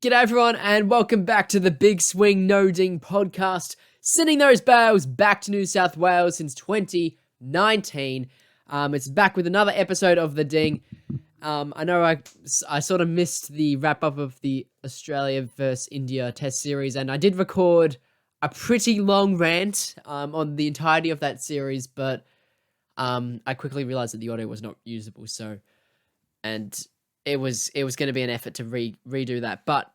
G'day everyone, and welcome back to the Big Swing No Ding podcast, sending those bales back to New South Wales since 2019. It's back with another episode of The Ding. I know I sort of missed the wrap-up of the Australia versus India test series, and I did record a pretty long rant on the entirety of that series, but I quickly realised that the audio was not usable, and it was going to be an effort to redo that, but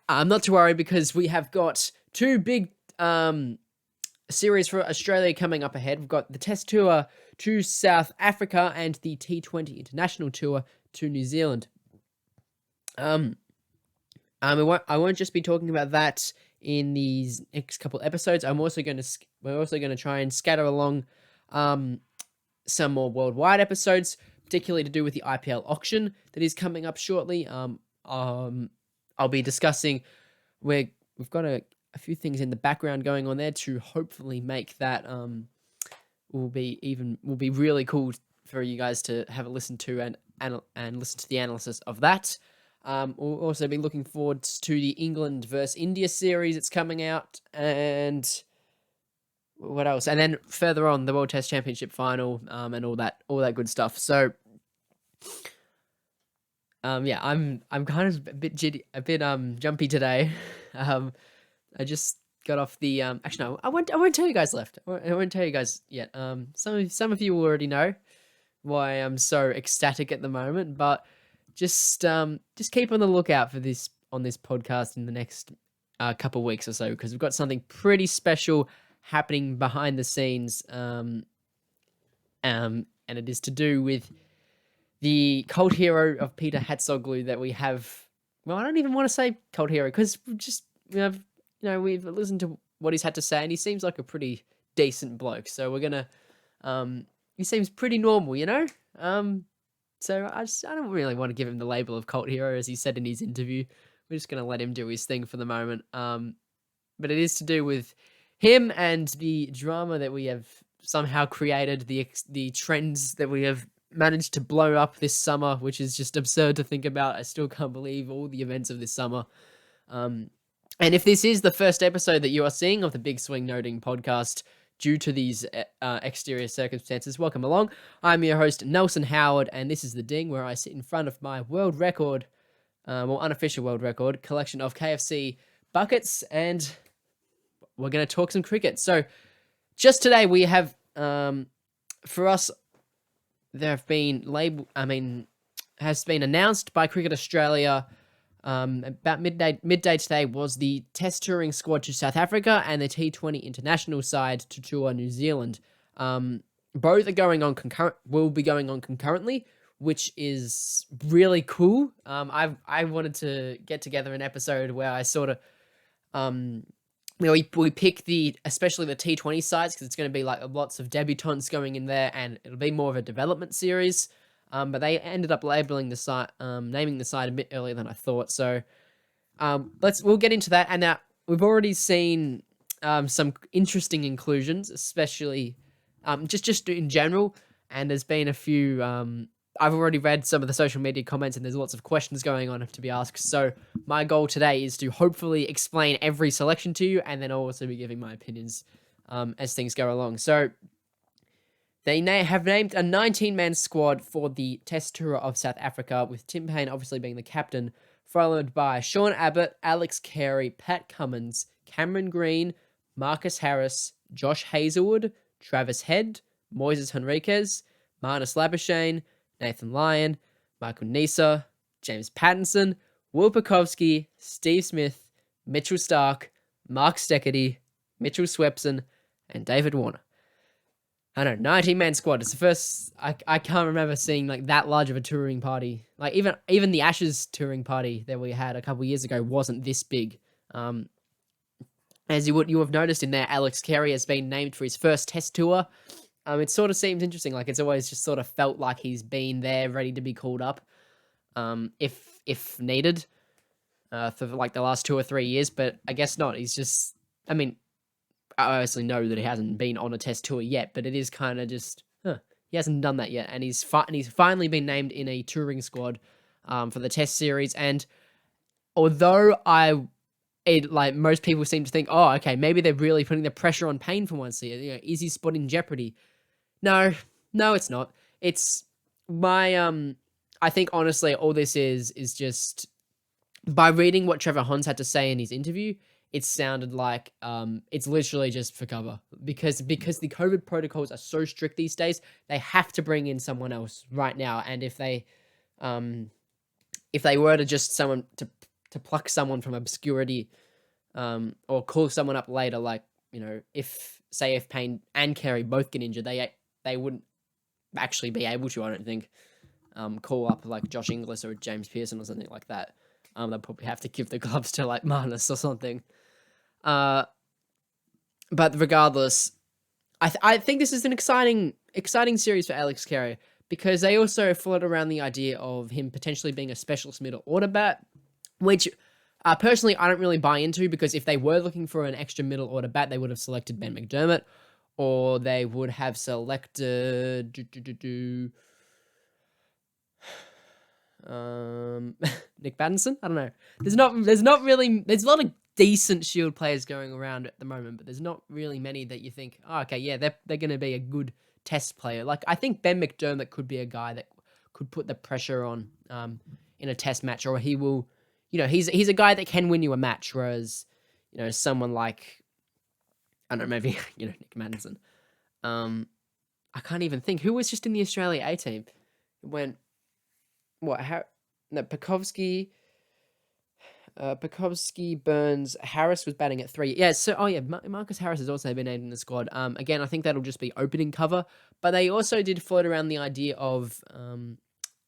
I'm not to worry because we have got two big series for Australia coming up ahead. We've got the Test Tour to South Africa and the T20 International Tour to New Zealand. I won't just be talking about that in these next couple episodes. We're also going to try and scatter along some more worldwide episodes, particularly to do with the IPL auction that is coming up shortly. I'll be discussing we've got a few things in the background going on there to hopefully make that will be really cool for you guys to have a listen to and listen to the analysis of that. We'll also be looking forward to the England versus India series that's coming out, and what else? And then further on, the World Test Championship final, and all that good stuff. So, yeah, I'm kind of a bit jumpy today. I just got off the actually no, I won't tell you guys I won't tell you guys yet. Some of you already know why I'm so ecstatic at the moment, but just keep on the lookout for this on this podcast in the next couple weeks or so, because we've got something pretty special happening behind the scenes, and it is to do with the cult hero of Peter Hatzoglu that we have. Well, I don't even want to say cult hero because we've listened to what he's had to say, and he seems like a pretty decent bloke. So we're gonna, he seems pretty normal, So I don't really want to give him the label of cult hero, as he said in his interview. We're just gonna let him do his thing for the moment. But it is to do with him and the drama that we have somehow created, the trends that we have managed to blow up this summer, which is just absurd to think about. I still can't believe all the events of this summer. And if this is the first episode that you are seeing of the Big Swing Noting podcast due to these exterior circumstances, welcome along. I'm your host, Nelson Howard, and this is The Ding, where I sit in front of my world record, unofficial world record, collection of KFC buckets, and we're going to talk some cricket. So just today we have, for us, there have been has been announced by Cricket Australia about midday today was the Test touring squad to South Africa and the T20 international side to tour New Zealand. Both are will be going on concurrently, which is really cool. I wanted to get together an episode where I sort of we pick especially the T20 sides, because it's going to be like lots of debutants going in there, and it'll be more of a development series. But they ended up naming the side a bit earlier than I thought. So we'll get into that. And now we've already seen some interesting inclusions, especially just in general. And there's been a few. I've already read some of the social media comments, and there's lots of questions going on to be asked. So my goal today is to hopefully explain every selection to you, and then I'll also be giving my opinions as things go along. So they have named a 19-man squad for the Test Tour of South Africa, with Tim Paine obviously being the captain, followed by Sean Abbott, Alex Carey, Pat Cummins, Cameron Green, Marcus Harris, Josh Hazlewood, Travis Head, Moises Henriques, Marnus Labuschagne, Nathan Lyon, Michael Neser, James Pattinson, Will Pucovski, Steve Smith, Mitchell Stark, Mark Steketee, Mitchell Swepson, and David Warner. I don't know, 19-man squad. It's the first. I can't remember seeing like that large of a touring party. Like even the Ashes touring party that we had a couple years ago wasn't this big. As you have noticed in there, Alex Carey has been named for his first Test tour. It sort of seems interesting. Like, it's always just sort of felt like he's been there, ready to be called up, if needed, for like the last 2 or 3 years. But I guess not. He's just. I mean, I obviously know that he hasn't been on a Test tour yet, but it is kind of just, he hasn't done that yet, and he's finally been named in a touring squad for the Test series. And although like most people seem to think, oh, okay, maybe they're really putting the pressure on Payne for once here. You know, is his spot in jeopardy? No, no, it's not. It's my I think honestly, all this is just by reading what Trevor Hons had to say in his interview, it sounded like it's literally just for cover because the COVID protocols are so strict these days. They have to bring in someone else right now, and if they were to just someone to pluck someone from obscurity, or call someone up later, like, you know, if Payne and Carey both get injured, they wouldn't actually be able to, I don't think, call up like Josh Inglis or James Pearson or something like that. They'll probably have to give the gloves to like Marnus or something. But regardless, I think this is an exciting series for Alex Carey because they also float around the idea of him potentially being a specialist middle order bat, which personally I don't really buy into because if they were looking for an extra middle order bat, they would have selected Ben McDermott or they would have selected Nick Battinson. I don't know. There's a lot of decent Shield players going around at the moment, but there's not really many that you think, oh, okay, yeah, they're going to be a good test player. Like I think Ben McDermott could be a guy that could put the pressure on in a test match, or he will, you know, he's a guy that can win you a match, whereas, you know, someone like, I don't know, maybe, you know, Nick Madison. I can't even think who was just in the Australia A team. It went Pekovsky, Burns, Harris was batting at 3. Yeah, so Marcus Harris has also been named in the squad. Again, I think that'll just be opening cover, but they also did float around the idea of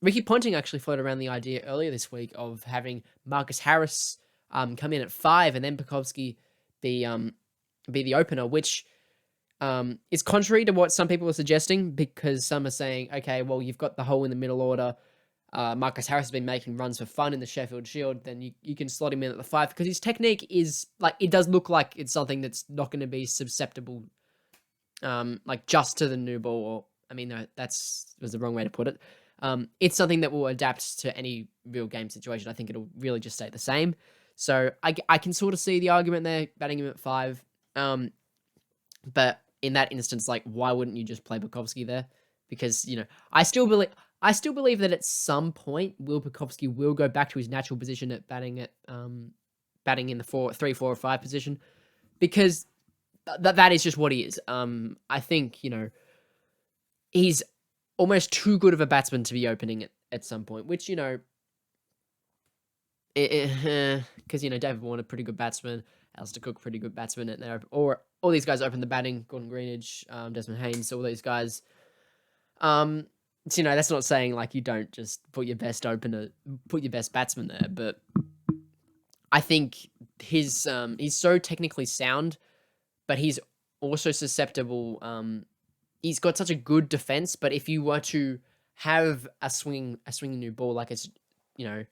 Ricky Ponting actually floated around the idea earlier this week of having Marcus Harris come in at 5 and then Pekovsky be the opener, which is contrary to what some people are suggesting because some are saying, okay, well, you've got the hole in the middle order. Marcus Harris has been making runs for fun in the Sheffield Shield, then you can slot him in at the 5 because his technique is like, it does look like it's something that's not going to be susceptible, like just to the new ball. Or I mean, no, was the wrong way to put it. It's something that will adapt to any real game situation. I think it'll really just stay the same. So I can sort of see the argument there, batting him at 5. But in that instance, like, why wouldn't you just play Bukowski there? Because, you know, I still believe that at some point Will Pekovsky will go back to his natural position at batting in the 3, 4, or 5 position, because that is just what he is. I think, you know, he's almost too good of a batsman to be opening at some point, which, you know, because, you know, David Warner, pretty good batsman, Alistair Cook, pretty good batsman, and or all these guys open the batting, Gordon Greenidge, Desmond Haynes, all these guys. So, you know, that's not saying like you don't just put your best batsman there, but I think he's so technically sound, but he's also susceptible. He's got such a good defense, but if you were to have a swinging new ball, like it's, you know,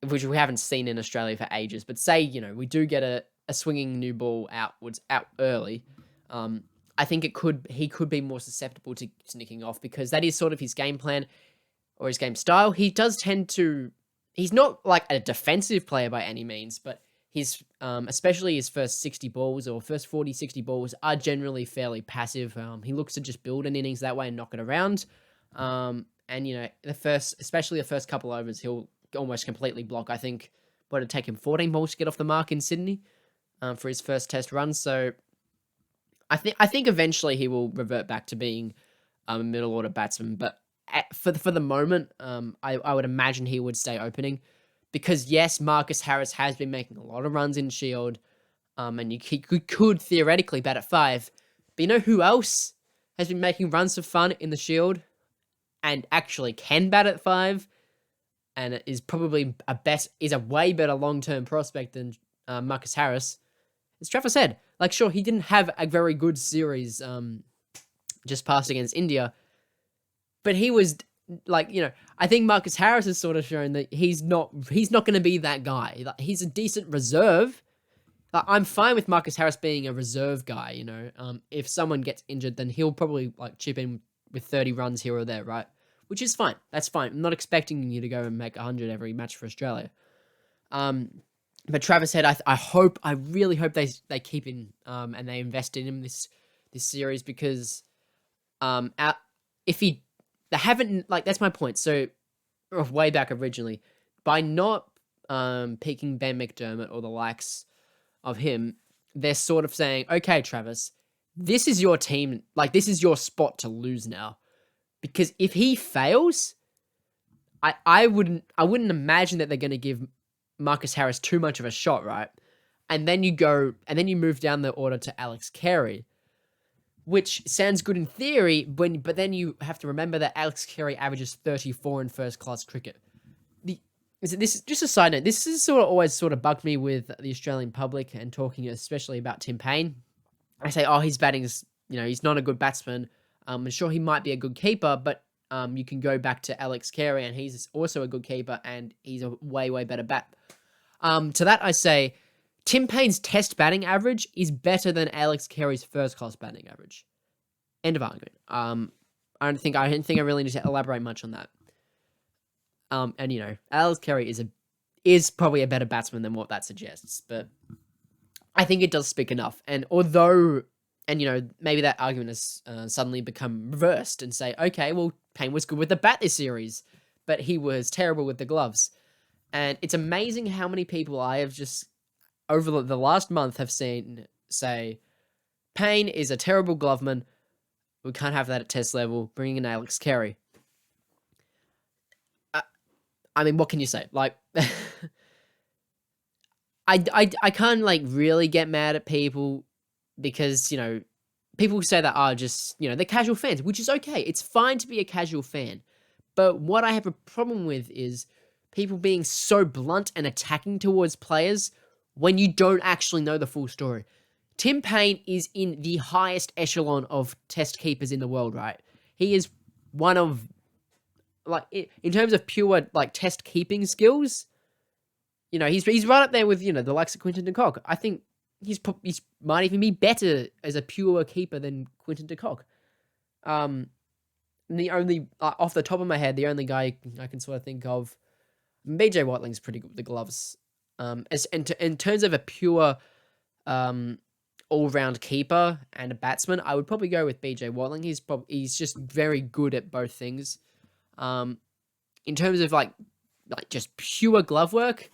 which we haven't seen in Australia for ages, but say, you know, we do get a swinging new ball out early, I think he could be more susceptible to nicking off because that is sort of his game plan or his game style. He does tend to, he's not like a defensive player by any means, but his, especially his first 60 balls or first 40, 60 balls are generally fairly passive. He looks to just build an innings that way and knock it around. And, you know, especially the first couple overs, he'll almost completely block. I think what it'd take him 14 balls to get off the mark in Sydney for his first test run. So I think eventually he will revert back to being a middle order batsman, but for the moment, I would imagine he would stay opening because yes, Marcus Harris has been making a lot of runs in Shield, and he could theoretically bat at 5, but you know who else has been making runs for fun in the Shield and actually can bat at 5 and is probably a way better long-term prospect than Marcus Harris? As Trevor said, like, sure, he didn't have a very good series just past against India, but he was, like, you know, I think Marcus Harris has sort of shown that he's not going to be that guy. Like, he's a decent reserve. Like, I'm fine with Marcus Harris being a reserve guy, you know. If someone gets injured, then he'll probably, like, chip in with 30 runs here or there, right? Which is fine. That's fine. I'm not expecting you to go and make 100 every match for Australia. But Travis Head, I really hope they keep in and they invest in him this series because out, if he they haven't like that's my point. So way back originally, by not picking Ben McDermott or the likes of him, they're sort of saying, okay, Travis, this is your team, like this is your spot to lose now. Because if he fails, I wouldn't imagine that they're gonna give Marcus Harris too much of a shot, right? And then you move down the order to Alex Carey, which sounds good in theory, but then you have to remember that Alex Carey averages 34 in first class cricket. This is just a side note. This is always bugged me with the Australian public and talking especially about Tim Payne. I say, oh, his batting is, he's not a good batsman. I'm sure he might be a good keeper, but you can go back to Alex Carey and he's also a good keeper and he's a way, way better bat. To that I say, Tim Payne's test batting average is better than Alex Carey's first class batting average. End of argument. I don't think I really need to elaborate much on that. And Alex Carey is probably a better batsman than what that suggests, but I think it does speak enough. And maybe that argument has suddenly become reversed and say, okay, well, Payne was good with the bat this series, but he was terrible with the gloves. And it's amazing how many people I have just over the last month have seen say, Payne is a terrible gloveman. We can't have that at test level. Bringing in Alex Carey. I mean, what can you say? Like, I can't really get mad at people because, people say that are just, they're casual fans, which is okay. It's fine to be a casual fan. But what I have a problem with is people being so blunt and attacking towards players when you don't actually know the full story. Tim Payne is in the highest echelon of test keepers in the world, right? He is one of, in terms of pure, test keeping skills, he's right up there with, the likes of Quinton de Kock. I think he's might even be better as a pure keeper than Quinton de Kock. The only, off the top of my head, the only guy I can sort of think of, BJ Watling's pretty good with the gloves. In terms of a pure all-round keeper and a batsman, I would probably go with BJ Watling. He's just very good at both things. In terms of just pure glove work,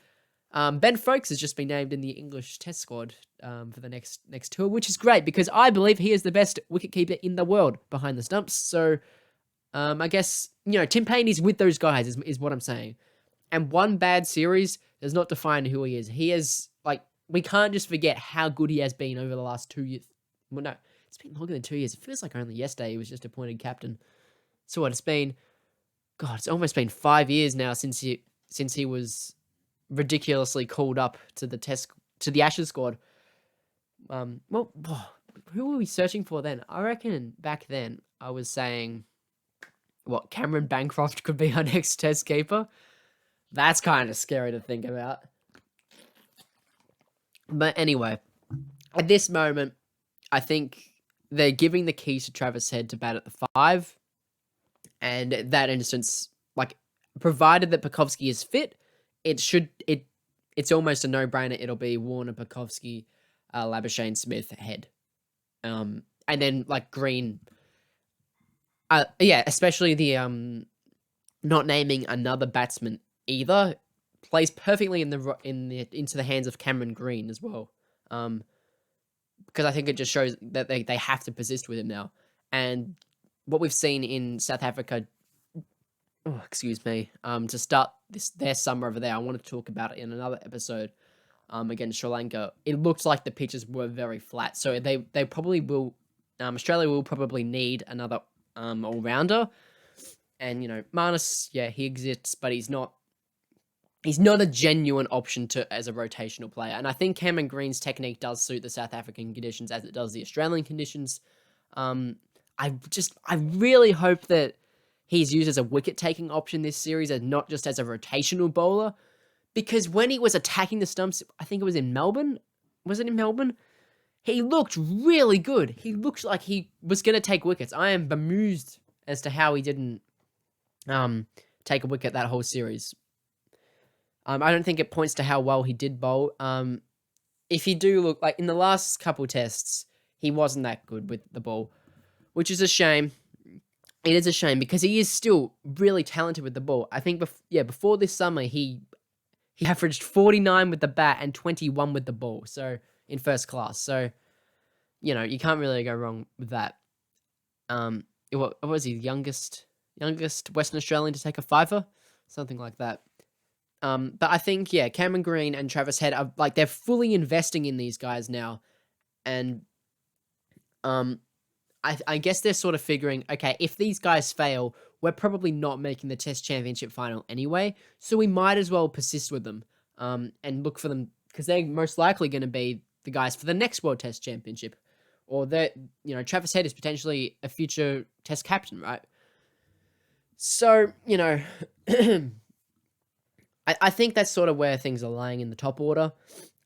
Ben Foakes has just been named in the English Test squad for the next tour, which is great because I believe he is the best wicketkeeper in the world behind the stumps. So I guess Tim Payne is with those guys is what I'm saying. And one bad series does not define who he is. He is we can't just forget how good he has been over the last 2 years. Well, no, it's been longer than 2 years. It feels like only yesterday he was just appointed captain. So what it's been? God, it's almost been 5 years now since he was ridiculously called up to the Ashes squad. Well, who were we searching for then? I reckon back then I was saying, what, Cameron Bancroft could be our next test keeper. That's kind of scary to think about. But anyway, at this moment, I think they're giving the keys to Travis Head to bat at the 5. And in that instance, provided that Pucovski is fit, it's almost a no-brainer. It'll be Warner, Pucovski, Labuschagne, Smith, Head. And then Green. Especially the not naming another batsman either plays perfectly into the hands of Cameron Green as well. Because I think it just shows that they have to persist with him now. And what we've seen in South Africa, to start their summer over there, I want to talk about it in another episode. Against Sri Lanka, it looked like the pitches were very flat, so they probably will. Australia will probably need another all rounder, and Marnus, he exists, but he's not a genuine option as a rotational player. And I think Cameron Green's technique does suit the South African conditions as it does the Australian conditions. I really hope that he's used as a wicket-taking option this series and not just as a rotational bowler. Because when he was attacking the stumps, I think it was in Melbourne. Was it in Melbourne? He looked really good. He looked like he was going to take wickets. I am bemused as to how he didn't take a wicket that whole series. I don't think it points to how well he did bowl. If you do look like in the last couple tests, he wasn't that good with the ball, which is a shame. It is a shame because he is still really talented with the ball. I think, before this summer, he averaged 49 with the bat and 21 with the ball. So in first class, so you can't really go wrong with that. What was he? Youngest Western Australian to take a fiver, something like that. But I think Cameron Green and Travis Head are like they're fully investing in these guys now, and I guess they're sort of figuring, okay, if these guys fail, we're probably not making the Test Championship final anyway, so we might as well persist with them, and look for them because they're most likely going to be the guys for the next World Test Championship, or that Travis Head is potentially a future Test captain, right? So I think that's sort of where things are lying in the top order.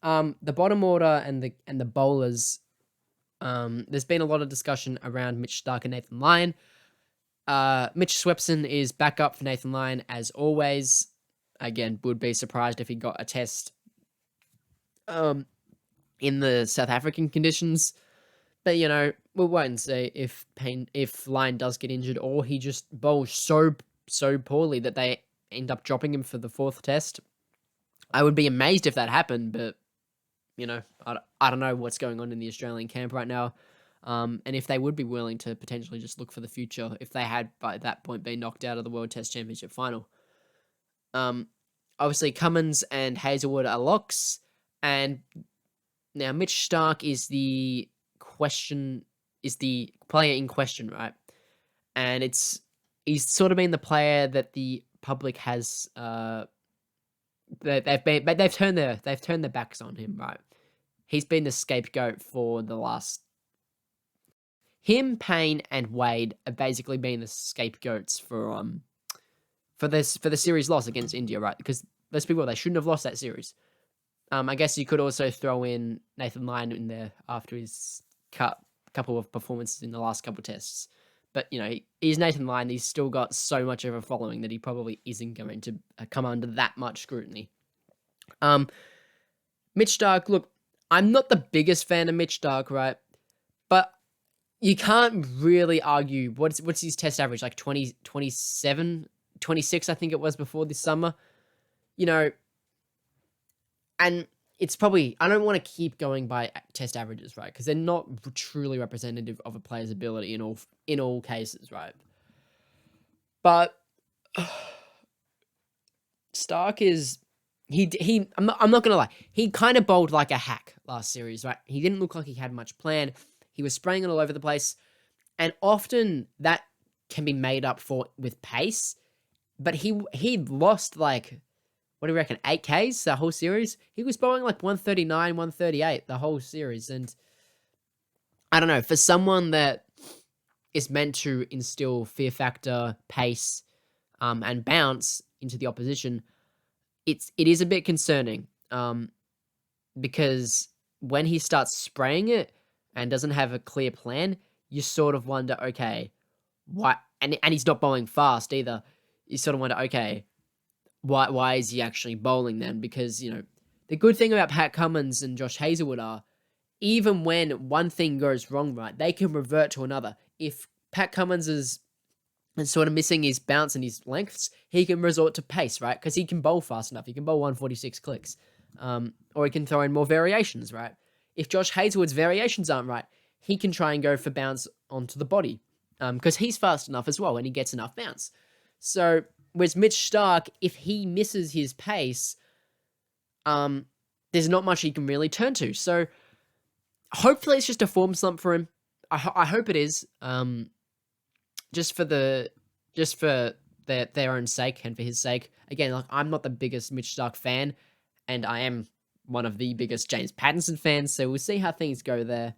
The bottom order and the bowlers. There's been a lot of discussion around Mitch Starc and Nathan Lyon. Mitch Swepson is back up for Nathan Lyon as always. Again, would be surprised if he got a test in the South African conditions. But we'll wait and see if Lyon does get injured or he just bowls so poorly that they end up dropping him for the fourth test. I would be amazed if that happened, but I don't know what's going on in the Australian camp right now. And if they would be willing to potentially just look for the future if they had by that point been knocked out of the World Test Championship final. Obviously Cummins and Hazelwood are locks, and now Mitch Starc is the player in question, right? And he's sort of been the player that the public has they've turned their backs on him, right? He's been the scapegoat for the last. Him, Payne, and Wade have basically been the scapegoats for the series loss against India, right? Because those people, they shouldn't have lost that series. I guess you could also throw in Nathan Lyon in there after his couple of performances in the last couple of tests. But, he's Nathan Lyon. He's still got so much of a following that he probably isn't going to come under that much scrutiny. Mitch Starc, look, I'm not the biggest fan of Mitch Starc, right? But you can't really argue. What's his test average? Like 20, 27, 26, I think it was before this summer. And it's probably, I don't want to keep going by test averages, right? Because they're not truly representative of a player's ability in all cases, right? But Starc is I'm not gonna lie, he kind of bowled like a hack last series, right? He didn't look like he had much plan. He was spraying it all over the place, and often that can be made up for with pace. But he lost like, what do you reckon, 8Ks the whole series? He was bowling like 139, 138 the whole series. And I don't know, for someone that is meant to instill fear factor, pace, and bounce into the opposition, it is a bit concerning. Because when he starts spraying it and doesn't have a clear plan, you sort of wonder, okay, why? And he's not bowling fast either. You sort of wonder, okay, why is he actually bowling then? Because, the good thing about Pat Cummins and Josh Hazelwood are, even when one thing goes wrong, right, they can revert to another. If Pat Cummins is sort of missing his bounce and his lengths, he can resort to pace, right? Because he can bowl fast enough. He can bowl 146 clicks. Or he can throw in more variations, right? If Josh Hazelwood's variations aren't right, he can try and go for bounce onto the body. Because he's fast enough as well and he gets enough bounce. So, whereas Mitch Starc, if he misses his pace, there's not much he can really turn to. So, hopefully it's just a form slump for him. I hope it is. Just for their own sake and for his sake. Again, like, I'm not the biggest Mitch Starc fan, and I am one of the biggest James Pattinson fans, so we'll see how things go there.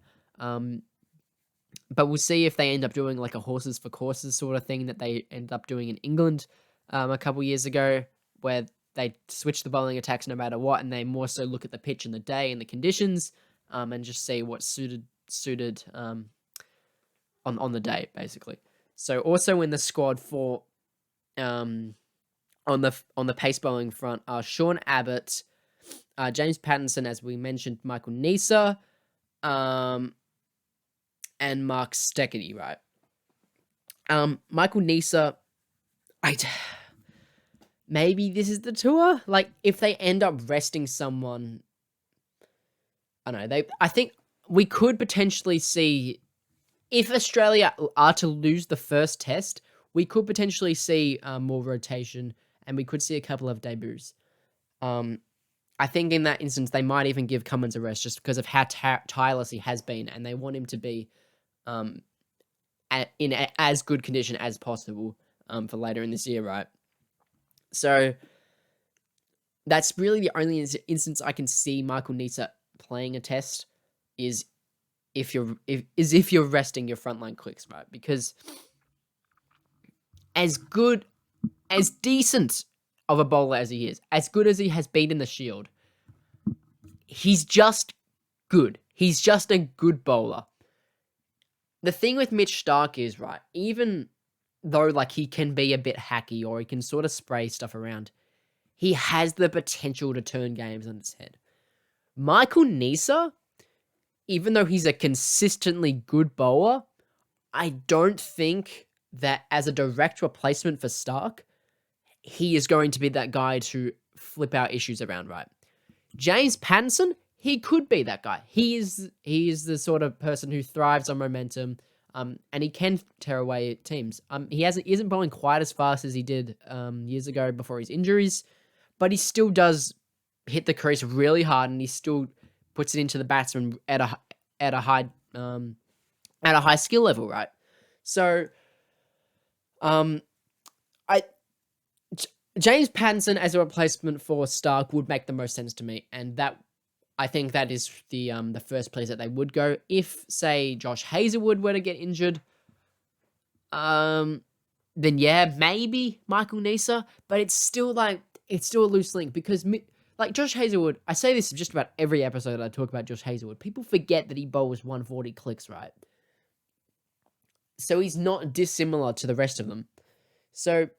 But we'll see if they end up doing like a horses for courses sort of thing that they ended up doing in England a couple years ago, where they switch the bowling attacks no matter what, and they more so look at the pitch and the day and the conditions, and just see what's suited on the day, basically. So also in the squad for on the pace bowling front are Sean Abbott, James Pattinson, as we mentioned, Michael Neser, and Mark Steketee, right? Michael Neser, maybe this is the tour. Like, if they end up resting someone, I don't know. I think we could potentially see, if Australia are to lose the first test, we could potentially see more rotation, and we could see a couple of debuts. I think in that instance, they might even give Cummins a rest just because of how tireless he has been, and they want him to be in as good condition as possible for later in this year, right? So that's really the only instance I can see Michael Neser playing a test is if you're resting your frontline quicks, right? Because as decent of a bowler as he is, as good as he has been in the Shield, he's just good. He's just a good bowler. The thing with Mitch Starc is, right, even though like he can be a bit hacky or he can sort of spray stuff around, he has the potential to turn games on its head. Michael Neser, even though he's a consistently good bowler, I don't think that as a direct replacement for Starc, he is going to be that guy to flip out issues around, right? James Pattinson, he could be that guy. He is the sort of person who thrives on momentum, and he can tear away teams. He isn't bowling quite as fast as he did years ago before his injuries, but he still does hit the crease really hard, and he still puts it into the batsman at a high skill level, right? So, James Pattinson as a replacement for Starc would make the most sense to me, and that I think that is the first place that they would go. If, say, Josh Hazlewood were to get injured, then yeah, maybe Michael Neser, but it's still a loose link because like Josh Hazlewood, I say this just about every episode I talk about Josh Hazlewood. People forget that he bowls 140 clicks, right? So he's not dissimilar to the rest of them. So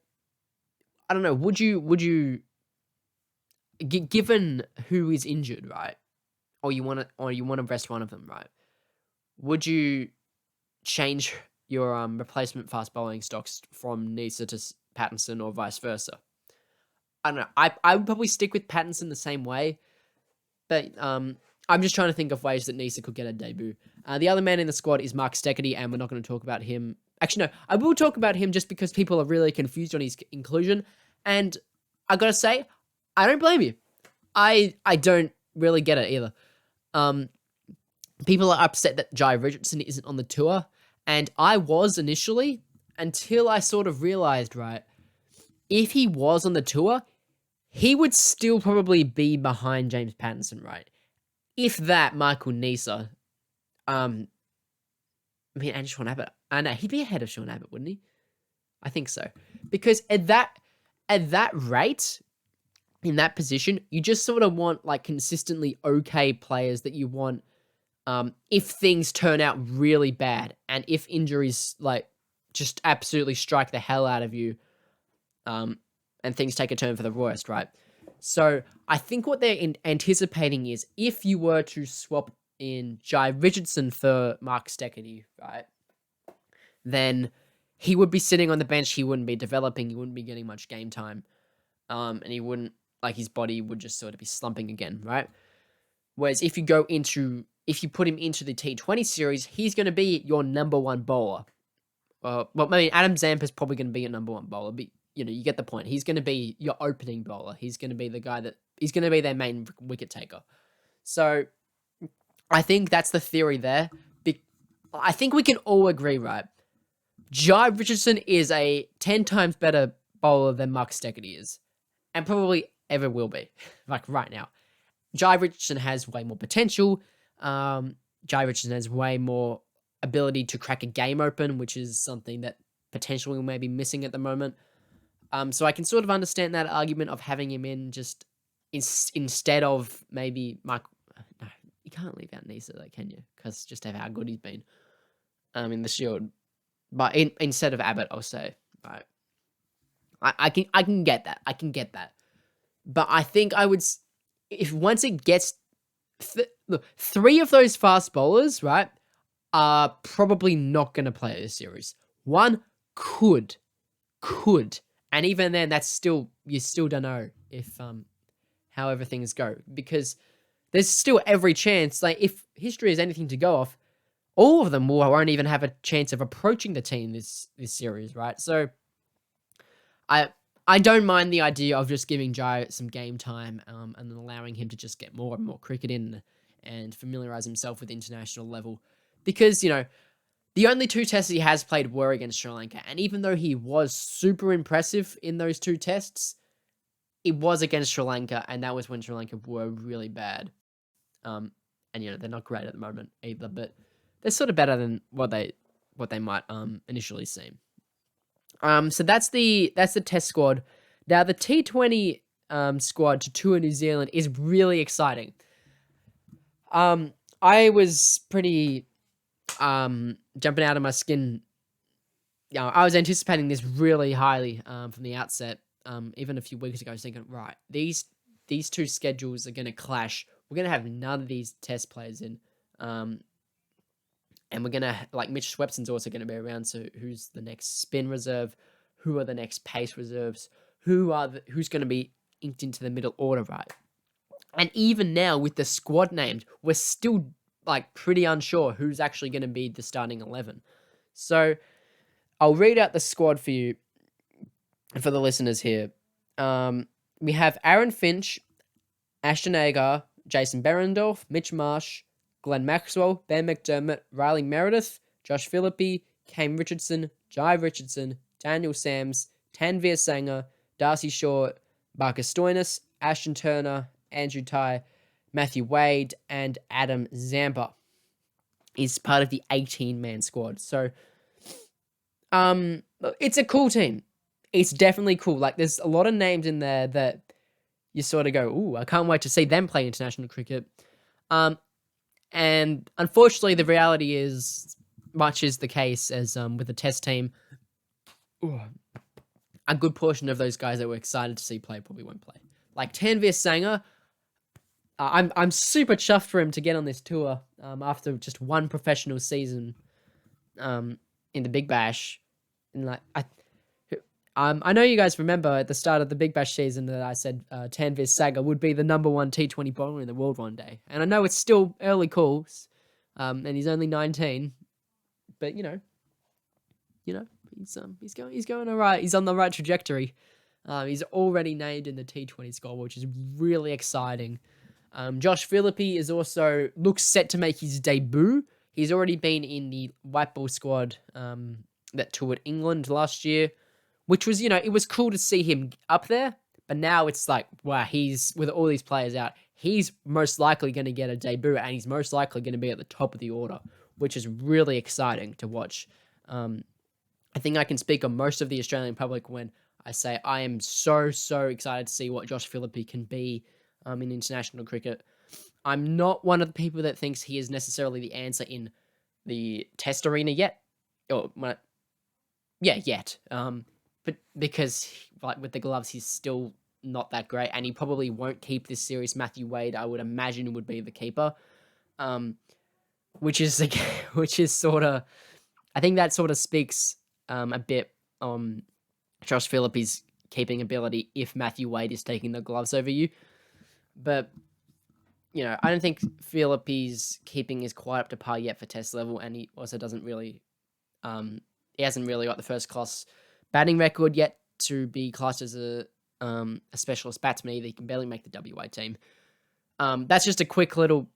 I don't know. Would you, given who is injured, right? Or you want to rest one of them, right? Would you change your replacement fast bowling stocks from Neser to Pattinson or vice versa? I don't know. I would probably stick with Pattinson the same way, but I'm just trying to think of ways that Neser could get a debut. The other man in the squad is Mark Steketee, and we're not going to talk about him. Actually, no, I will talk about him just because people are really confused on his inclusion, and I gotta say, I don't blame you. I don't really get it either. People are upset that Jai Richardson isn't on the tour, and I was initially, until I sort of realized, right, if he was on the tour, he would still probably be behind James Pattinson, right? If that, Michael Neser, and Sean Abbott. No, he'd be ahead of Sean Abbott, wouldn't he? I think so. Because at that rate, in that position, you just sort of want like consistently okay players that you want if things turn out really bad and if injuries like just absolutely strike the hell out of you and things take a turn for the worst, right? So I think what they're anticipating is if you were to swap in Jai Richardson for Mark Steketee, right, then he would be sitting on the bench, he wouldn't be developing, he wouldn't be getting much game time, and he wouldn't, like, his body would just sort of be slumping again, right? Whereas if you put him into the T20 series, he's going to be your number one bowler. Well, I mean, Adam Zampa's probably going to be your number one bowler, but, you know, you get the point. He's going to be your opening bowler. He's going to be the guy he's going to be their main wicket taker. So I think that's the theory there. I think we can all agree, right? Jai Richardson is a 10 times better bowler than Mark Steketee is. And probably ever will be, like right now. Jai Richardson has way more potential. Jai Richardson has way more ability to crack a game open, which is something that potentially we may be missing at the moment. So I can sort of understand that argument of having him in just instead of maybe Mike. No, you can't leave out Neser, though, can you? Because just of how good he's been in the Shield. But instead of Abbott, I'll say, right. I can get that. I can get that. But I think I would, if once it gets, look, 3 of those fast bowlers, right, are probably not going to play this series. One could, and even then, that's still, you still don't know if however things go, because there's still every chance. Like, if history is anything to go off, all of them won't even have a chance of approaching the team this series, right? So I don't mind the idea of just giving Jai some game time, and then allowing him to just get more and more cricket in and familiarize himself with international level, because the only 2 tests he has played were against Sri Lanka, and even though he was super impressive in those 2 tests, it was against Sri Lanka, and that was when Sri Lanka were really bad. And they're not great at the moment either, but they're sort of better than what they might initially seem. So that's the test squad. Now the T20 squad to tour New Zealand is really exciting. I was pretty jumping out of my skin. I was anticipating this really highly from the outset. Even a few weeks ago, I was thinking, right, these 2 schedules are going to clash. We're going to have none of these test players in. And we're going to, like, Mitch Swepson's also going to be around, so who's the next spin reserve? Who are the next pace reserves? Who's going to be inked into the middle order, right? And even now, with the squad named, we're still, like, pretty unsure who's actually going to be the starting 11. So I'll read out the squad for you, for the listeners here. We have Aaron Finch, Ashton Agar, Jason Berendorf, Mitch Marsh, Glenn Maxwell, Ben McDermott, Riley Meredith, Josh Phillippi, Kane Richardson, Jai Richardson, Daniel Sams, Tanveer Sangha, Darcy Shaw, Marcus Stoinis, Ashton Turner, Andrew Ty, Matthew Wade, and Adam Zampa is part of the 18-man squad. So, it's a cool team. It's definitely cool. Like, there's a lot of names in there that you sort of go, ooh, I can't wait to see them play international cricket. And unfortunately, the reality is, much is the case as with the test team, a good portion of those guys that we're excited to see play probably won't play. Like Tanveer Sangha, I'm super chuffed for him to get on this tour after just one professional season in the Big Bash. And like I know you guys remember at the start of the Big Bash season that I said Tanveer Sangha would be the number 1 T20 bowler in the world one day. And I know it's still early calls, and he's only 19, but he's going all right. He's on the right trajectory. He's already named in the T20 squad, which is really exciting. Josh Phillippi is also looks set to make his debut. He's already been in the white ball squad that toured England last year, which was, it was cool to see him up there. But now it's like, wow, he's, with all these players out, he's most likely going to get a debut, and he's most likely going to be at the top of the order, which is really exciting to watch. I think I can speak on most of the Australian public when I say I am so excited to see what Josh Phillippi can be in international cricket. I'm not one of the people that thinks he is necessarily the answer in the test arena yet. Yet. But because, like, with the gloves, he's still not that great, and he probably won't keep this series. Matthew Wade, I would imagine, would be the keeper, which is sort of, I think that sort of speaks a bit on Josh Phillippi's keeping ability if Matthew Wade is taking the gloves over you. But I don't think Phillippi's keeping is quite up to par yet for test level, and he also doesn't really, he hasn't really got the first class batting record yet to be classed as a specialist batsman either. He can barely make the WA team. That's just a quick little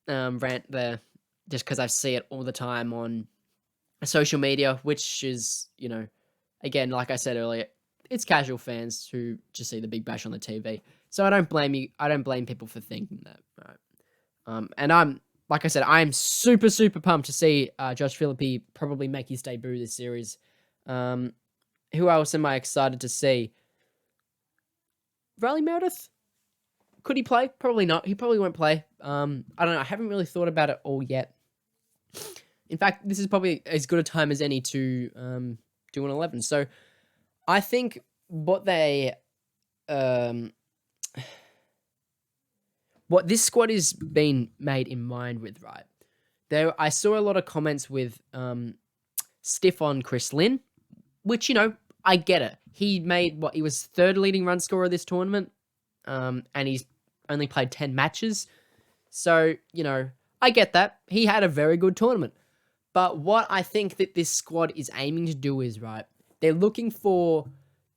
rant there, just because I see it all the time on social media, which is, again, like I said earlier, it's casual fans who just see the Big Bash on the TV. So I don't blame you. I don't blame people for thinking that. Right? And I'm, like I said, I'm super pumped to see Josh Phillippi probably make his debut this series. Who else am I excited to see? Riley Meredith? Could he play? Probably not. He probably won't play. I don't know. I haven't really thought about it all yet. In this is probably as good a time as any to do an 11. So I think what they um what this squad is being made in mind with, right? There, I saw a lot of comments with stiff on Chris Lynn, which I get it. He made what he was third leading run scorer this tournament, and he's only played 10 matches. So I get that he had a very good tournament. But what I think that this squad is aiming to do is, right, they're looking for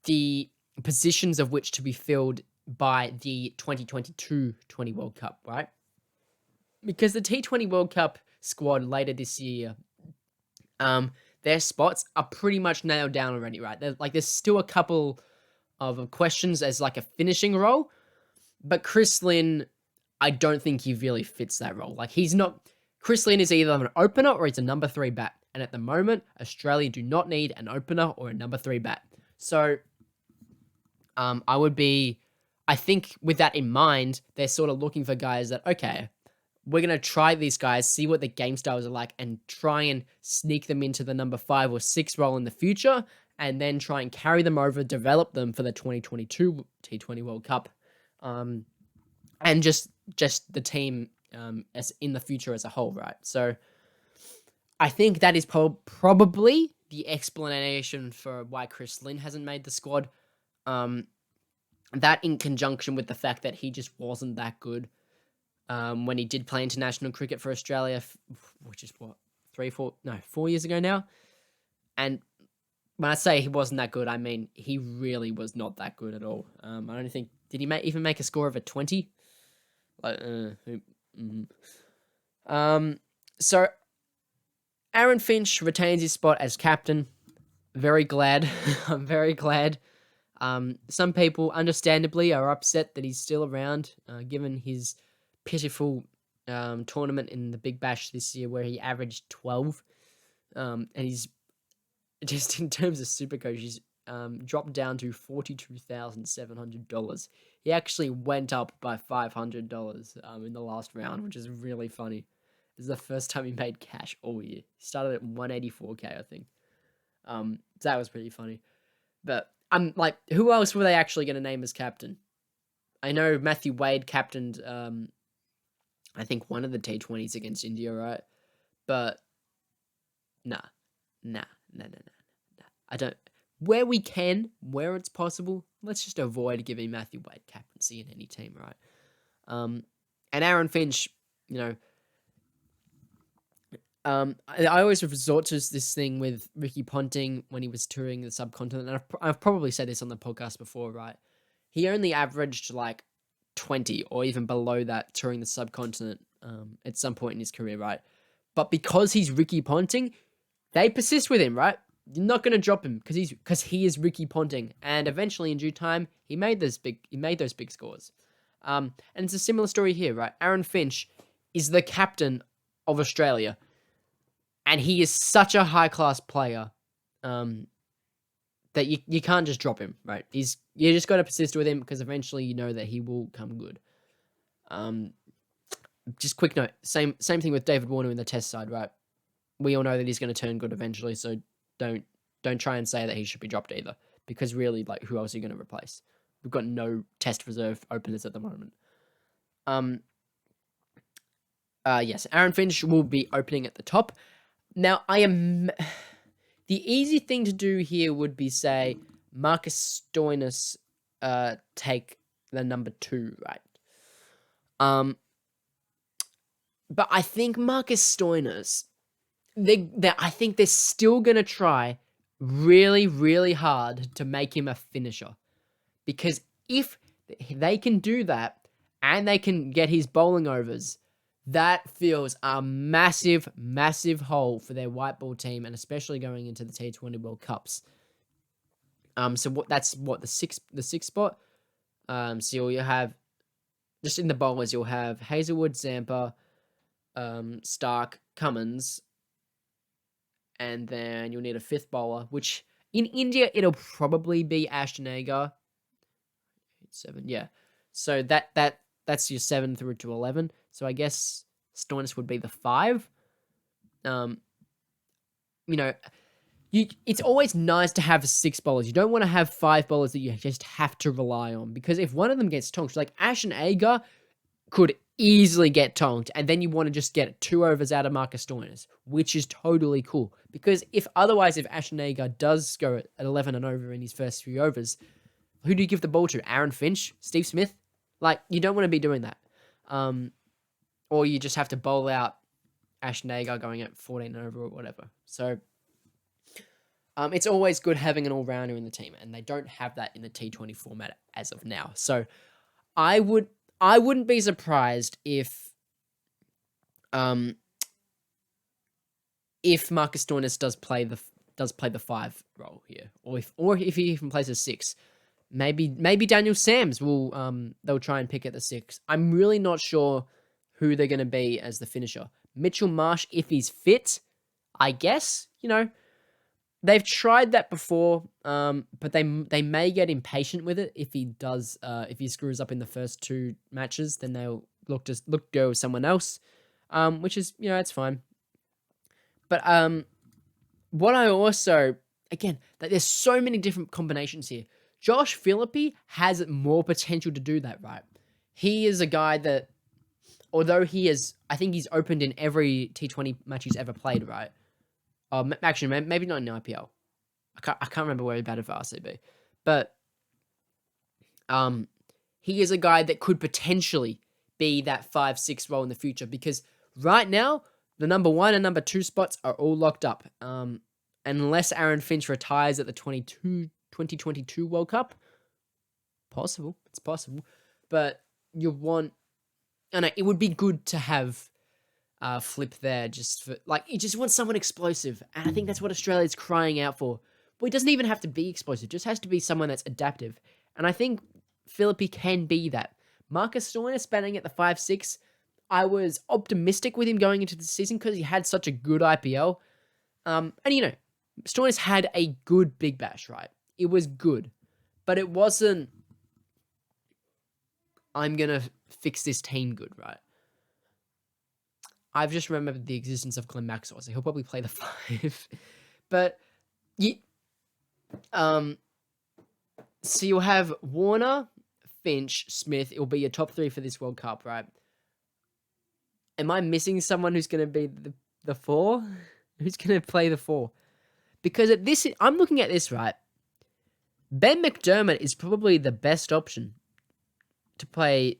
the positions of which to be filled by the 2022 20 World Cup, right? Because the T20 World Cup squad later this year, their spots are pretty much nailed down already, right? There's still a couple of questions as like a finishing role, but Chris Lynn, I don't think he really fits that role. Like he's not. Chris Lynn is either an opener or he's a number 3 bat, and at the moment, Australia do not need an opener or a number 3 bat. So, I think with that in mind, they're sort of looking for guys that we're gonna try these guys, see what the game styles are like, and try and sneak them into the number 5 or 6 role in the future, and then try and carry them over, develop them for the 2022 T20 World Cup, and just the team as in the future as a whole, right? So I think that is probably the explanation for why Chris Lynn hasn't made the squad. That in conjunction with the fact that he just wasn't that good when he did play international cricket for Australia, which is 4 years ago now. And when I say he wasn't that good, I mean he really was not that good at all. I don't think did he even make a score of a 20? So Aaron Finch retains his spot as captain. Very glad. I'm very glad. Some people, understandably, are upset that he's still around, given his pitiful tournament in the Big Bash this year, where he averaged 12. And he's just in terms of Supercoach, he's dropped down to $42,700. He actually went up by $500 in the last round, which is really funny. This is the first time he made cash all year. He started at 184K, I think. That was pretty funny. But I'm like, who else were they actually going to name as captain? I know Matthew Wade captained, I think one of the T20s against India, right? But nah. I don't. Where we can, where it's possible, let's just avoid giving Matthew Wade captaincy in any team, right? And Aaron Finch, I always resort to this thing with Ricky Ponting when he was touring the subcontinent, and I've probably said this on the podcast before, right? He only averaged like 20 or even below that touring the subcontinent at some point in his career, right? But because he's Ricky Ponting, they persist with him, right? You're not going to drop him because he is Ricky Ponting, and eventually in due time he made those big scores. And it's a similar story here, right? Aaron Finch is the captain of Australia, and he is such a high class player that you can't just drop him, right? You just got to persist with him because eventually you know that he will come good. Just quick note, same thing with David Warner in the Test side, right? We all know that he's going to turn good eventually, so don't try and say that he should be dropped either, because really, like, who else are you going to replace? We've got no Test reserve openers at the moment. Yes, Aaron Finch will be opening at the top. Now, the easy thing to do here would be say Marcus Stoinis take the number 2, right? But I think Marcus Stoinis, I think they're still going to try really, really hard to make him a finisher. Because if they can do that and they can get his bowling overs, that fills a massive, massive hole for their white ball team, and especially going into the T20 World Cups. So the sixth spot. So you'll have, just in the bowlers, you'll have Hazelwood, Zampa, Stark, Cummins, and then you'll need a 5th bowler, which in India it'll probably be Ashton Agar. 7, yeah. So that's your 7 through to 11. So I guess Stoinis would be the 5. it's always nice to have 6 bowlers. You don't want to have 5 bowlers that you just have to rely on, because if one of them gets tonked, like Ash and Agar could easily get tonked, and then you want to just get 2 overs out of Marcus Stoinis, which is totally cool. Because if Ash and Agar does go at 11 and over in his first 3 overs, who do you give the ball to? Aaron Finch? Steve Smith? Like, you don't want to be doing that. Or you just have to bowl out Ash and Agar going at 14 and over or whatever. So it's always good having an all-rounder in the team, and they don't have that in the T20 format as of now. So I wouldn't be surprised if Marcus Stoinis does play the 5 role here, or if he even plays a 6. Maybe Daniel Sams will they'll try and pick at the 6. I'm really not sure who they're going to be as the finisher. Mitchell Marsh, if he's fit, I guess. They've tried that before, but they may get impatient with it if he does. If he screws up in the first 2 matches, then they'll look to go with someone else, which is it's fine. But what I also there's so many different combinations here. Josh Phillippi has more potential to do that, right? He is a guy that, although I think he's opened in every T20 match he's ever played, right? Actually, maybe not in the IPL. I can't remember where he batted for RCB. But he is a guy that could potentially be that 5-6 role in the future, because right now, the number 1 and number 2 spots are all locked up. Unless Aaron Finch retires at the 2022 World Cup. Possible. It's possible. But it would be good to have Flip there, just for you just want someone explosive, and I think that's what Australia's crying out for. Well, it doesn't even have to be explosive; it just has to be someone that's adaptive, and I think Phillippi can be that. Marcus Stoinis batting at the 5-6, I was optimistic with him going into the season because he had such a good IPL, and Stoinis had a good Big Bash, right? It was good, but it wasn't. I'm gonna fix this team good, right? I've just remembered the existence of Glenn Maxwell, so he'll probably play the 5. But so you'll have Warner, Finch, Smith. It'll be your top 3 for this World Cup, right? Am I missing someone who's going to be the 4? Who's going to play the 4? Because I'm looking at this, right? Ben McDermott is probably the best option to play.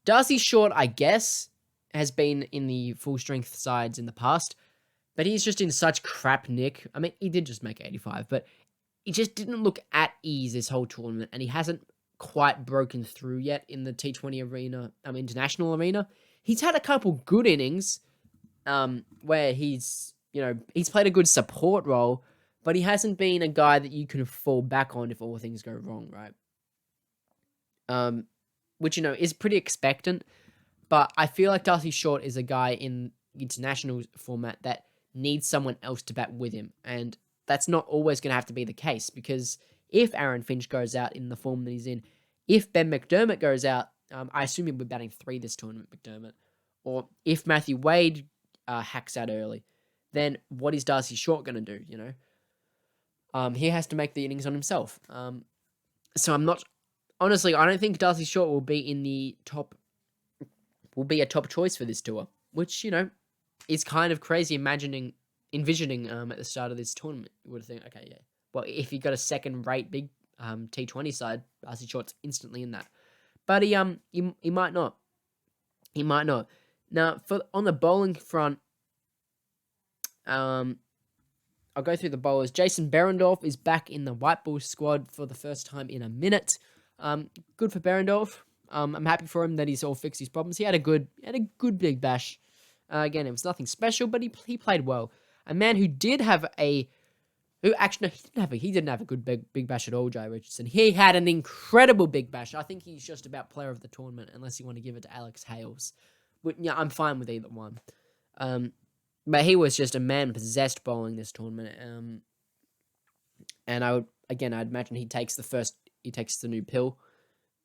Darcy Short, I guess, has been in the full-strength sides in the past, but he's just in such crap nick. I mean, he did just make 85, but he just didn't look at ease this whole tournament, and he hasn't quite broken through yet in the T20 arena, international arena. He's had a couple good innings where he's played a good support role, but he hasn't been a guy that you can fall back on if all things go wrong, right? Which, is pretty expectant. But I feel like Darcy Short is a guy in international format that needs someone else to bat with him. And that's not always going to have to be the case, because if Aaron Finch goes out in the form that he's in, if Ben McDermott goes out, I assume he'll be batting 3 this tournament, McDermott. Or if Matthew Wade hacks out early, then what is Darcy Short going to do, He has to make the innings on himself. So I'm not... Honestly, I don't think Darcy Short will be a top choice for this tour, which, is kind of crazy envisioning at the start of this tournament. You would think, okay, yeah. Well, if you got a second-rate big T20 side, Darcy Short's instantly in that. But he might not. He might not. Now, on the bowling front, I'll go through the bowlers. Jason Behrendorff is back in the white ball squad for the first time in a minute. Good for Behrendorff. I'm happy for him that he's all fixed his problems. He had a good Big Bash. Again, it was nothing special, but he played well. A man who did have he didn't have a good big bash at all, Jai Richardson. He had an incredible Big Bash. I think he's just about player of the tournament, unless you want to give it to Alex Hales. But, yeah, I'm fine with either one. But he was just a man-possessed bowling this tournament. And I'd imagine he takes the new pill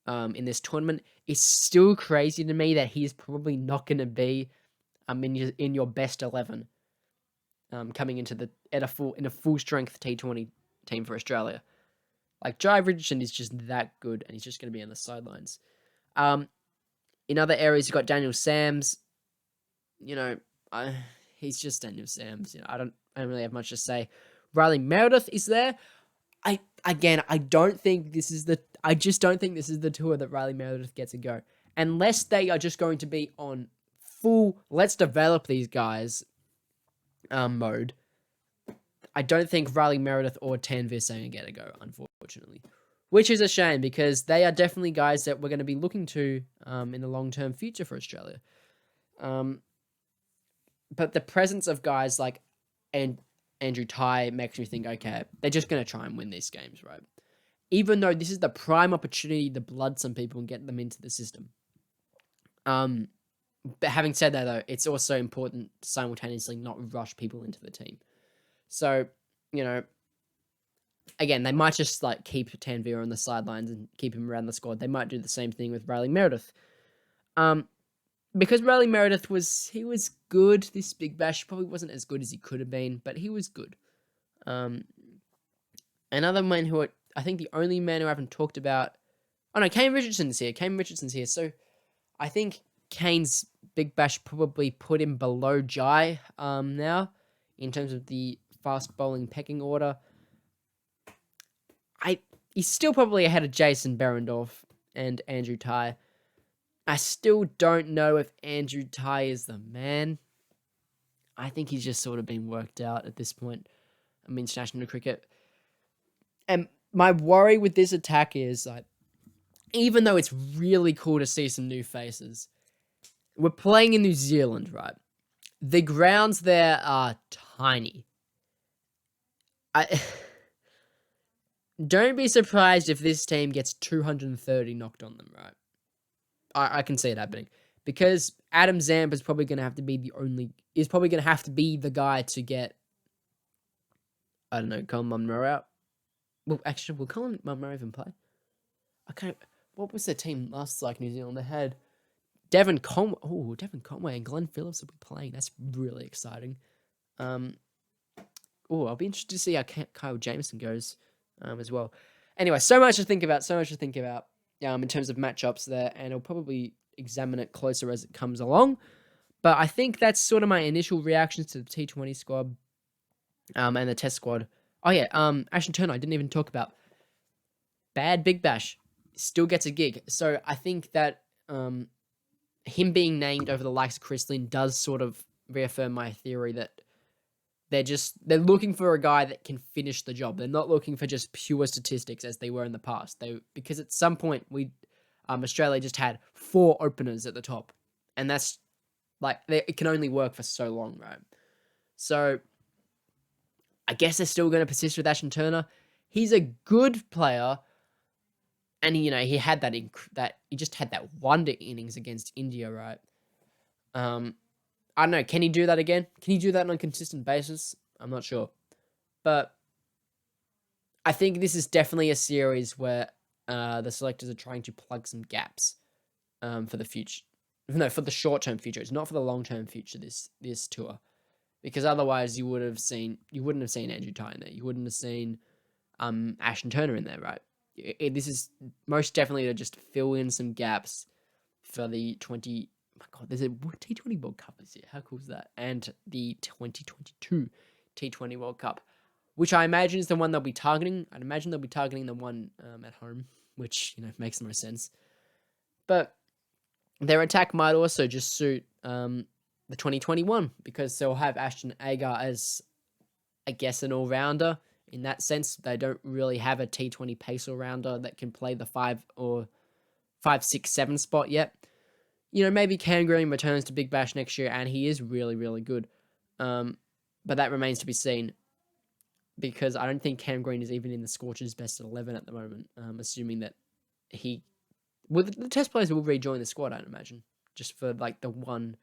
in this tournament. It's still crazy to me that he's probably not going to be in your best 11. coming into the in a full strength T20 team for Australia. Like Jai Richardson is just that good, and he's just going to be on the sidelines. In other areas, you've got Daniel Sams. You know, he's just Daniel Sams. You know, I don't really have much to say. Riley Meredith is there. I don't think this is the. I just don't think this is the tour that Riley Meredith gets a go, unless they are just going to be on full. Let's develop these guys. Mode. I don't think Riley Meredith or Tan Visang get a go, unfortunately. Which is a shame, because they are definitely guys that we're going to be looking to in the long-term future for Australia. But the presence of guys like Andrew Ty makes me think, okay, they're just going to try and win these games, right? Even though this is the prime opportunity to blood some people and get them into the system. But having said that, though, it's also important to simultaneously not rush people into the team. So, you know, again, they might just like keep Tanvir on the sidelines and keep him around the squad. They might do the same thing with Riley Meredith. Because Riley Meredith was good. This Big Bash probably wasn't as good as he could have been, but he was good. Another man who I think the only man who I haven't talked about. Oh no, Kane Richardson's here. So I think Kane's Big Bash probably put him below Jai now in terms of the fast bowling pecking order. He's still probably ahead of Jason Berendorf and Andrew Ty. I still don't know if Andrew Ty is the man. I think he's just sort of been worked out at this point. I mean, international cricket. And my worry with this attack is, like, even though it's really cool to see some new faces, we're playing in New Zealand, right? The grounds there are tiny. Don't be surprised if this team gets 230 knocked on them, right? I can see it happening. Because Adam Zampa is probably going to have to be the guy to get, I don't know, Colin Munro out. Well, actually, will Colin Munro even play? What was their team last like New Zealand? They had Devon Conway and Glenn Phillips will be playing. That's really exciting. I'll be interested to see how Kyle Jameson goes as well. Anyway, so much to think about in terms of matchups there, and I'll probably examine it closer as it comes along. But I think that's sort of my initial reactions to the T20 squad and the Test squad. Oh yeah, Ashton Turner, I didn't even talk about. Bad Big Bash, still gets a gig. So I think that him being named over the likes of Chris Lynn does sort of reaffirm my theory that they're looking for a guy that can finish the job. They're not looking for just pure statistics as they were in the past. Because at some point Australia just had 4 openers at the top, and that's like it can only work for so long, right? So I guess they're still going to persist with Ashton Turner. He's a good player, and he had he just had that wonder innings against India, right? I don't know. Can he do that again? Can he do that on a consistent basis? I'm not sure. But I think this is definitely a series where the selectors are trying to plug some gaps for the future. No, for the short-term future. It's not for the long-term future, this tour. Because otherwise you wouldn't have seen Andrew Ty in there. You wouldn't have seen Ashton Turner in there, right? This is most definitely to just fill in some gaps for the 20... Oh my God, there's a T20 World Cup this year. How cool is that? And the 2022 T20 World Cup, which I imagine is the one they'll be targeting. I'd imagine they'll be targeting the one at home, which makes the most sense. But their attack might also just suit the 2021 because they'll have Ashton Agar as, I guess, an all-rounder. In that sense, they don't really have a T20 pace all-rounder that can play the 5 or 5, 6, 7 spot yet. Maybe Cam Green returns to Big Bash next year, and he is really, really good. But that remains to be seen, because I don't think Cam Green is even in the Scorchers' best 11 at the moment, assuming that the Test players will rejoin the squad, I'd imagine, just for, like, the one...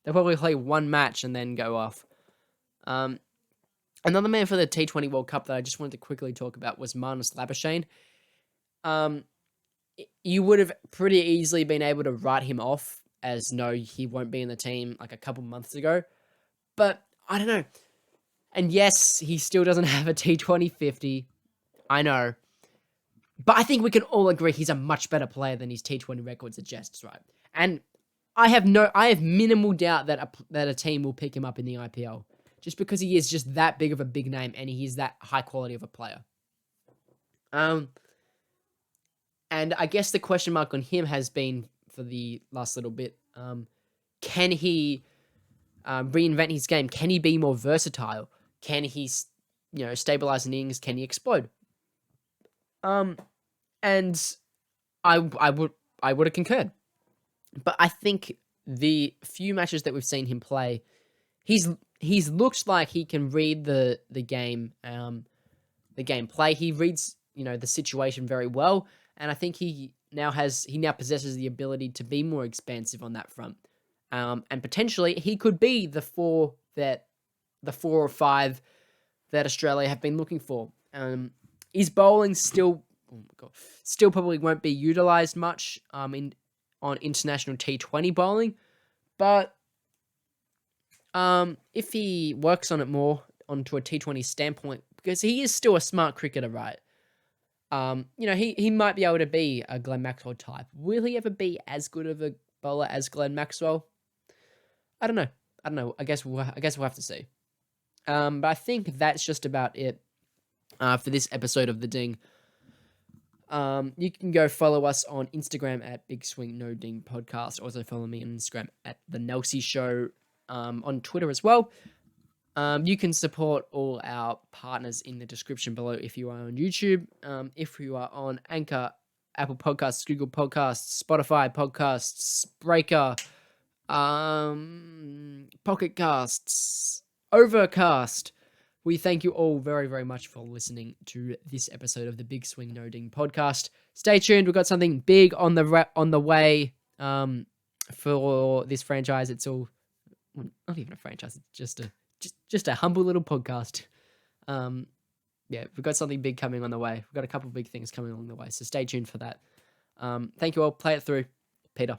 They'll probably play one match and then go off. Another man for the T20 World Cup that I just wanted to quickly talk about was Marnus Labuschagne. You would have pretty easily been able to write him off as no, he won't be in the team like a couple months ago. But I don't know. And yes, he still doesn't have a T20 50. I know. But I think we can all agree he's a much better player than his T20 record suggests, right? And I have minimal doubt that a team will pick him up in the IPL just because he is just that big of a big name and he is that high quality of a player. And I guess the question mark on him has been for the last little bit. Can he reinvent his game? Can he be more versatile? Can he, stabilize innings? Can he explode? And I would have concurred, but I think the few matches that we've seen him play, he's looked like he can read the game, the gameplay. He reads the situation very well, and I think he now possesses the ability to be more expansive on that front, and potentially he could be the four or five that Australia have been looking for. His bowling still probably won't be utilized much on international T20 bowling, but if he works on it more onto a T20 standpoint, because he is still a smart cricketer, right? He might be able to be a Glenn Maxwell type. Will he ever be as good of a bowler as Glenn Maxwell? I don't know. I guess we'll have to see. But I think that's just about it for this episode of The Ding. You can go follow us on Instagram at Big Swing No Ding Podcast. Also follow me on Instagram at The Nelsie Show, on Twitter as well. You can support all our partners in the description below if you are on YouTube. If you are on Anchor, Apple Podcasts, Google Podcasts, Spotify Podcasts, Breaker, Pocket Casts, Overcast. We thank you all very, very much for listening to this episode of the Big Swing No Ding podcast. Stay tuned. We've got something big on the way for this franchise. It's all not even a franchise. It's just a humble little podcast. We've got something big coming on the way. We've got a couple of big things coming along the way. So stay tuned for that. Thank you all. Play it through. Peter.